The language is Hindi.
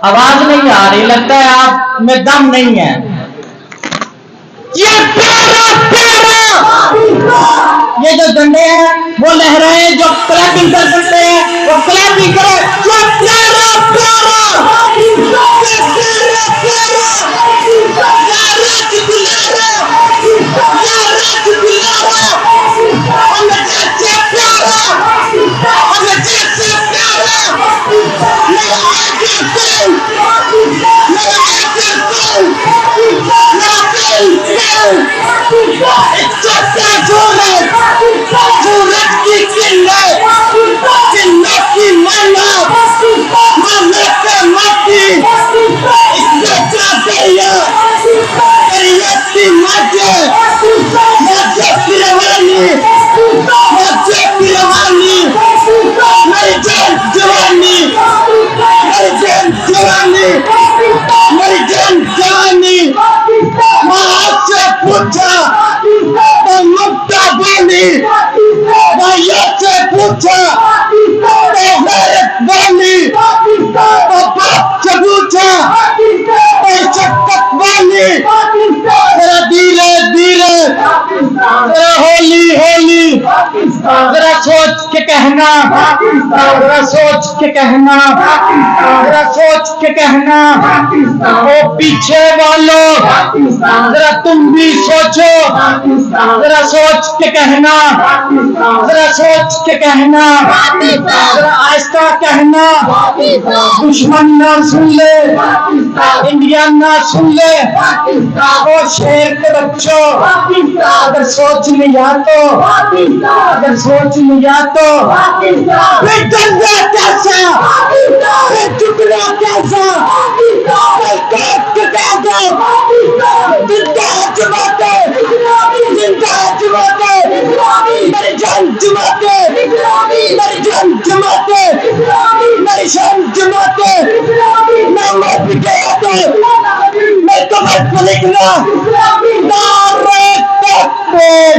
आवाज नहीं आ रही, लगता है आप में दम नहीं है। ये प्यारा ये जो झंडे हैं वो लहराए, जो क्लैपिंग कर सकते हैं वो क्लैपिंग करो। ये प्यारा जरा सोच के कहना, जरा सोच के कहना, जरा सोच के कहना। ओ पीछे वालों, जरा तुम भी सोचो, जरा सोच के कहना, जरा सोच के कहना, जरा आहिस्ता कहना। दुश्मन ना सुन ले, इंडिया ना सुन ले। ओ शेर के बच्चों, अगर सोच लिया तो, अगर सोच लिया तो फिर दंगा कैसा, फिर टुकड़ा कैसा, फिर काट के कैसा। जिंदा जमाते, जिंदा जमाते, मेरी जान जमाते, मेरी जान जमाते, मेरी जान जमाते। मैं मर भी गया तो मैं कमर पर लिखना नारे तकबीर।